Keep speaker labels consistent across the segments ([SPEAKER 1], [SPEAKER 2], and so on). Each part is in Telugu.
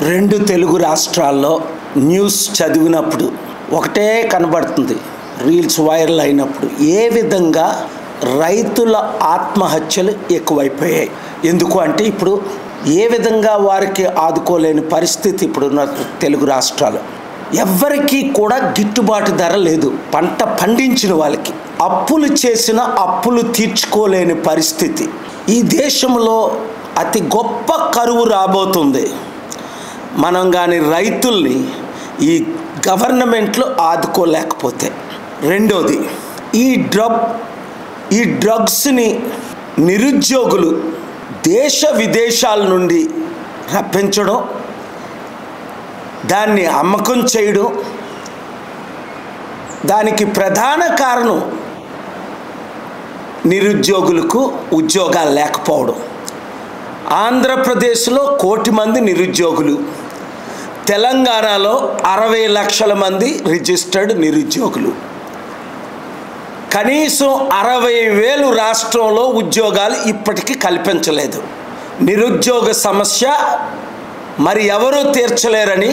[SPEAKER 1] రెండు తెలుగు రాష్ట్రాల్లో న్యూస్ చదివినప్పుడు ఒకటే కనబడుతుంది. రీల్స్ వైరల్ అయినప్పుడు ఏ విధంగా రైతుల ఆత్మహత్యలు ఎక్కువైపోయాయి. ఎందుకు అంటే ఇప్పుడు ఏ విధంగా వారికి ఆదుకోలేని పరిస్థితి ఇప్పుడున్న తెలుగు రాష్ట్రాలు. ఎవ్వరికీ కూడా గిట్టుబాటు ధర లేదు. పంట పండించిన వాళ్ళకి అప్పులు చేసిన అప్పులు తీర్చుకోలేని పరిస్థితి. ఈ దేశంలో అతి గొప్ప కరువు రాబోతుంది. మనం కానీ రైతుల్ని ఈ గవర్నమెంట్లు ఆదుకోలేకపోతే. రెండోది, ఈ డ్రగ్స్ని నిరుద్యోగులు దేశ విదేశాల నుండి రప్పించడం, దాన్ని అమ్మకం చేయడం, దానికి ప్రధాన కారణం నిరుద్యోగులకు ఉద్యోగాలు లేకపోవడం. ఆంధ్రప్రదేశ్లో 1 కోటి మంది నిరుద్యోగులు, తెలంగాణలో 60 లక్షల మంది రిజిస్టర్డ్ నిరుద్యోగులు. కనీసం 60,000 రాష్ట్రంలో ఉద్యోగాలు ఇప్పటికీ కల్పించలేదు. నిరుద్యోగ సమస్య మరి ఎవరూ తీర్చలేరని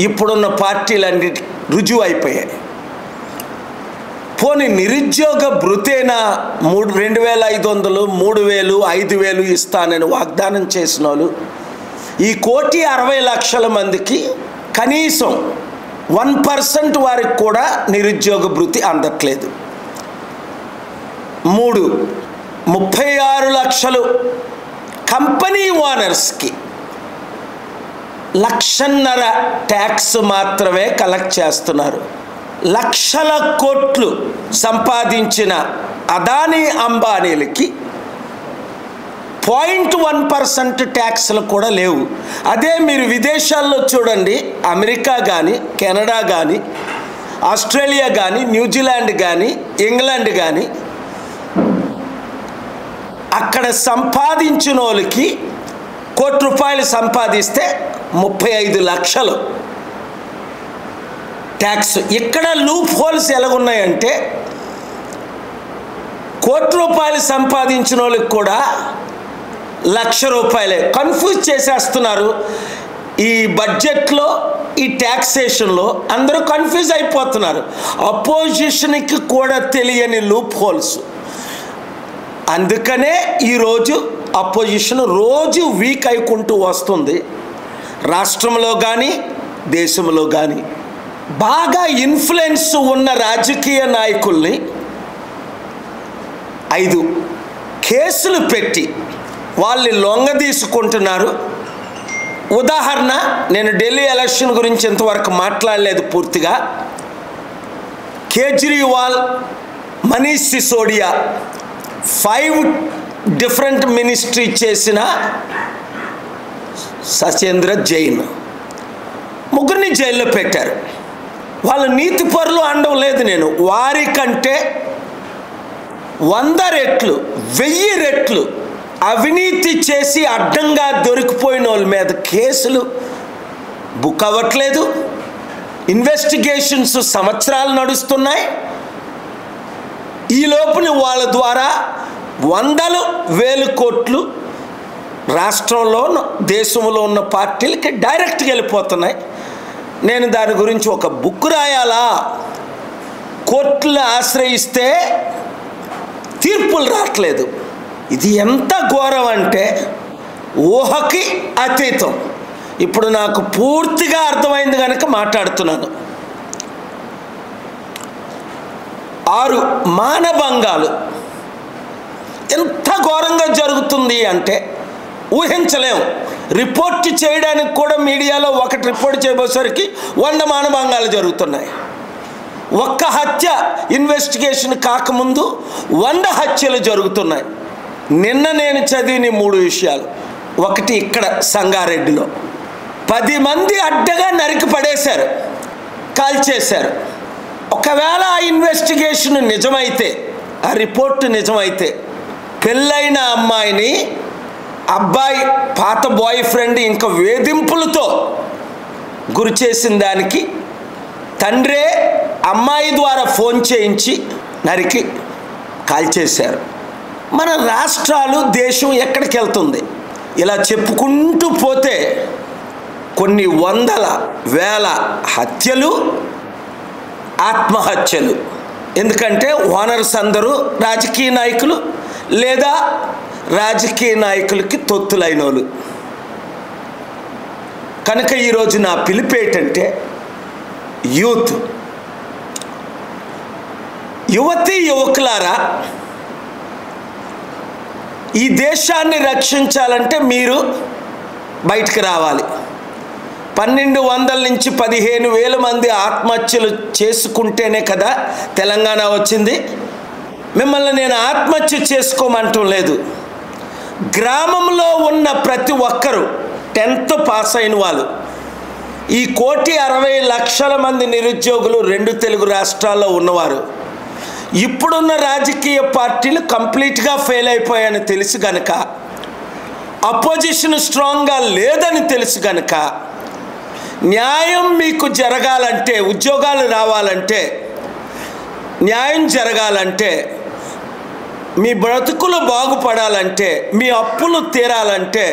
[SPEAKER 1] ఇప్పుడున్న పార్టీలన్నిటి రుజువు అయిపోయాయి. పోనీ నిరుద్యోగ భృతేనా 2,500, 3,000, 5,000 ఇస్తానని వాగ్దానం చేసిన వాళ్ళు ఈ 1,60,00,000 మందికి కనీసం 1% వారికి కూడా నిరుద్యోగ భృతి అందట్లేదు. 36 లక్షలు కంపెనీ ఓనర్స్కి 1,50,000 ట్యాక్స్ మాత్రమే కలెక్ట్ చేస్తున్నారు. లక్షల కోట్లు సంపాదించిన అదానీ అంబానీలకి 0.1% ట్యాక్స్లు కూడా లేవు. అదే మీరు విదేశాల్లో చూడండి, అమెరికా కానీ, కెనడా కానీ, ఆస్ట్రేలియా కానీ, న్యూజిలాండ్ కానీ, ఇంగ్లాండ్ కానీ, అక్కడ సంపాదించిన వాళ్ళకి 1 కోటి రూపాయలు సంపాదిస్తే 35 లక్షలు ట్యాక్స్. ఇక్కడ లూప్ హోల్స్ ఎలాగున్నాయంటే 1 కోటి రూపాయలు సంపాదించిన వాళ్ళకి కూడా 1,00,000 రూపాయలే. కన్ఫ్యూజ్ చేసేస్తున్నారు. ఈ బడ్జెట్లో, ఈ ట్యాక్సేషన్లో అందరూ కన్ఫ్యూజ్ అయిపోతున్నారు. అపోజిషన్కి కూడా తెలియని లూప్ హోల్స్. అందుకనే ఈరోజు అపోజిషన్ రోజు వీక్ అయికుంటూ వస్తుంది. రాష్ట్రంలో కానీ, దేశంలో కానీ బాగా ఇన్ఫ్లుయెన్స్ ఉన్న రాజకీయ నాయకుల్ని 5 కేసులు పెట్టి వాళ్ళు లొంగ తీసుకుంటున్నారు. ఉదాహరణ, నేను ఢిల్లీ ఎలక్షన్ గురించి ఇంతవరకు మాట్లాడలేదు పూర్తిగా. కేజ్రీవాల్, మనీష్ సిసోడియా 5 డిఫరెంట్ మినిస్ట్రీ చేసిన సత్యేంద్ర జైన్ ముగ్గురిని జైల్లో పెట్టారు. వాళ్ళు నీతి పరులు అనడం లేదు నేను. వారికంటే 100 రెట్లు 1000 రెట్లు అవినీతి చేసి అడ్డంగా దొరికిపోయిన వాళ్ళ మీద కేసులు బుక్ అవ్వట్లేదు. ఇన్వెస్టిగేషన్స్ సంవత్సరాలు నడుస్తున్నాయి. ఈ లోపున వాళ్ళ ద్వారా 100,000 కోట్లు రాష్ట్రంలో, దేశంలో ఉన్న పార్టీలకి డైరెక్ట్గా వెళ్ళిపోతున్నాయి. నేను దాని గురించి ఒక బుక్ రాయాలా? కోర్టులు ఆశ్రయిస్తే తీర్పులు రావట్లేదు. ఇది ఎంత ఘోరం అంటే ఊహకి అతీతం. ఇప్పుడు నాకు పూర్తిగా అర్థమైంది కనుక మాట్లాడుతున్నాను. 6 మానభంగాలు ఎంత ఘోరంగా జరుగుతుంది అంటే ఊహించలేము. రిపోర్ట్ చేయడానికి కూడా మీడియాలో ఒకటి రిపోర్ట్ చేయబోసరికి 100 మానభంగాలు జరుగుతున్నాయి. ఒక్క హత్య ఇన్వెస్టిగేషన్ కాకముందు 100 హత్యలు జరుగుతున్నాయి. నిన్న నేను చదివిన 3 విషయాలు. ఒకటి, ఇక్కడ సంగారెడ్డిలో 10 మంది అడ్డగా నరికి పడేశారు, కాల్చేశారు. ఒకవేళ ఆ ఇన్వెస్టిగేషన్ నిజమైతే, ఆ రిపోర్ట్ నిజమైతే, పెళ్ళైన అమ్మాయిని అబ్బాయి పాత బాయ్ ఫ్రెండ్ ఇంకా వేధింపులతో గురి చేసిన దానికి తండ్రే అమ్మాయి ద్వారా ఫోన్ చేయించి నరికి కాల్చేశారు. మన రాష్ట్రాలు, దేశం ఎక్కడికి వెళ్తుంది? ఇలా చెప్పుకుంటూ పోతే కొన్ని వందల వేల హత్యలు, ఆత్మహత్యలు. ఎందుకంటే ఓనర్స్ అందరూ రాజకీయ నాయకులు లేదా రాజకీయ నాయకులకి తొత్తులైన వాళ్ళు. కనుక ఈరోజు నా పిలుపు ఏంటంటే యూత్, యువతి యువకులారా, ఈ దేశాన్ని రక్షించాలంటే మీరు బయటికి రావాలి. 1200 నుంచి 15,000 మంది ఆత్మహత్యలు చేసుకుంటేనే కదా తెలంగాణ వచ్చింది. మిమ్మల్ని నేను ఆత్మహత్య చేసుకోమంటం లేదు. గ్రామంలో ఉన్న ప్రతి ఒక్కరూ 10th పాస్ అయిన వాళ్ళు, ఈ 1,60,00,000 మంది నిరుద్యోగులు 2 తెలుగు రాష్ట్రాల్లో ఉన్నవారు, ఇప్పుడున్న రాజకీయ పార్టీలు కంప్లీట్గా ఫెయిల్ అయిపోయాయని తెలుసు గనక, అపోజిషన్ స్ట్రాంగ్గా లేదని తెలుసు గనక, న్యాయం మీకు జరగాలంటే, ఉద్యోగాలు రావాలంటే, న్యాయం జరగాలంటే, మీ బ్రతుకులు బాగుపడాలంటే, మీ అప్పులు తీరాలంటే,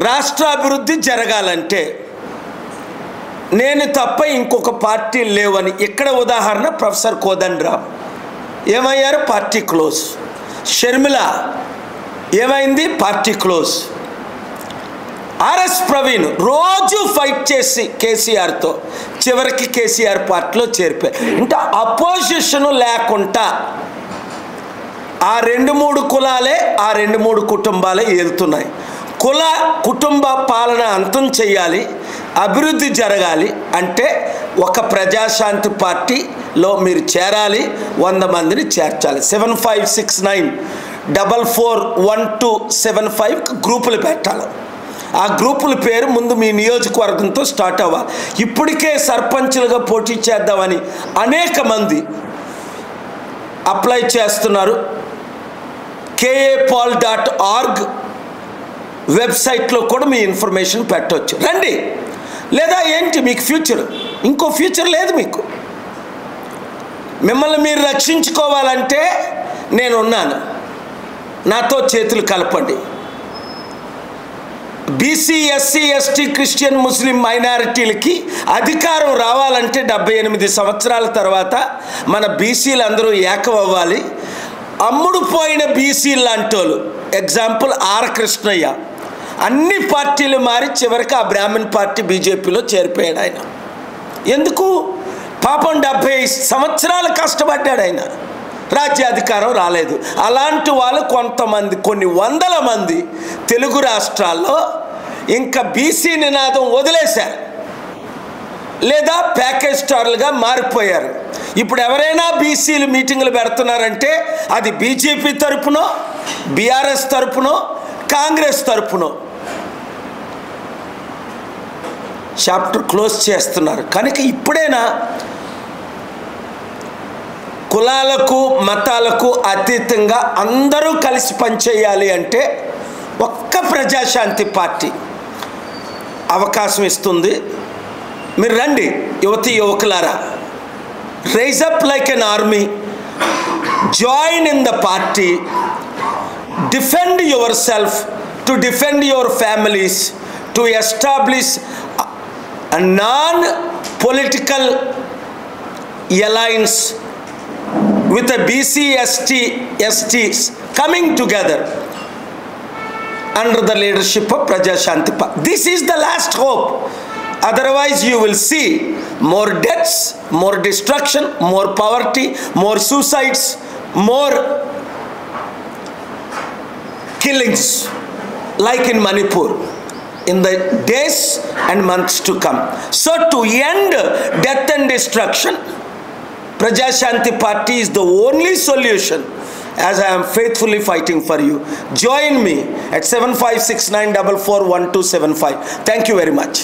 [SPEAKER 1] రాష్ట్రాభివృద్ధి జరగాలంటే నేను తప్ప ఇంకొక పార్టీ లేవని. ఇక్కడ ఉదాహరణ ప్రొఫెసర్ కోదండరామ్ ఏమయ్యారు? Party close. షర్మిల ఏమైంది? Party close. ఆర్ఎస్ ప్రవీణ్ రోజు ఫైట్ చేసి కేసీఆర్తో చివరికి కేసీఆర్ పార్టీలో చేరిపోయారు. అంటే అపోజిషన్ లేకుండా ఆ 2-3 కులాలే, ఆ 2-3 కుటుంబాలే ఏలుతున్నాయి. కుల కుటుంబ పాలన అంతం చేయాలి, అభివృద్ధి జరగాలి అంటే ఒక ప్రజాశాంతి పార్టీలో మీరు చేరాలి, 100 మందిని చేర్చాలి. 7569441275 గ్రూపులు పెట్టాలి. ఆ గ్రూపుల పేరు ముందు మీ నియోజకవర్గంతో స్టార్ట్ అవ్వాలి. ఇప్పటికే సర్పంచులుగా పోటీ చేద్దామని అనేక మంది అప్లై చేస్తున్నారు. KAPOL.org వెబ్సైట్లో కూడా మీ ఇన్ఫర్మేషన్ పెట్టవచ్చు. రండి. లేదా ఏంటి మీకు ఫ్యూచర్? ఇంకో ఫ్యూచర్ లేదు మీకు. మిమ్మల్ని మీరు రక్షించుకోవాలంటే నేనున్నాను, నాతో చేతులు కలపండి. బీసీ, ఎస్సీ, ఎస్టీ, క్రిస్టియన్, ముస్లిం మైనారిటీలకి అధికారం రావాలంటే 78 సంవత్సరాల తర్వాత మన బీసీలు అందరూ ఏకం అవ్వాలి. అమ్ముడు పోయిన బీసీ లాంటి వాళ్ళు, ఎగ్జాంపుల్ ఆర్ కృష్ణయ్య, అన్ని పార్టీలు మారి చివరికి ఆ బ్రాహ్మణ్ పార్టీ బీజేపీలో చేరిపోయాడు. ఆయన ఎందుకు? పాపం 70 సంవత్సరాలు కష్టపడ్డాడు ఆయన, రాజ్యాధికారం రాలేదు. అలాంటి వాళ్ళు కొంతమంది, కొన్ని వందల మంది తెలుగు రాష్ట్రాల్లో ఇంకా బీసీ నినాదం వదిలేశారు లేదా ప్యాకేజ్ స్టార్లుగా మారిపోయారు. ఇప్పుడు ఎవరైనా బీసీలు మీటింగులు పెడుతున్నారంటే అది బీజేపీ తరపునో, బీఆర్ఎస్ తరపునో, కాంగ్రెస్ తరపునో చాప్టర్ క్లోజ్ చేస్తున్నారు. కనుక ఇప్పుడైనా కులాలకు మతాలకు అతీతంగా అందరూ కలిసి పనిచేయాలి అంటే ఒక్క ప్రజాశాంతి పార్టీ అవకాశం ఇస్తుంది. మీరు రండి యువతి యువకులారా, rise up like an army, join in the party, defend yourself, to defend your families, to establish a non-political alliance with the BC, STs coming together under the leadership of Praja Shanti Party. This is the last hope. Otherwise you will see more deaths, more destruction, more poverty, more suicides, more killings like in Manipur in the days and months to come. So to end death and destruction, Praja Shanti Party is the only solution, as I am faithfully fighting for you. Join me at 7569441275. Thank you very much.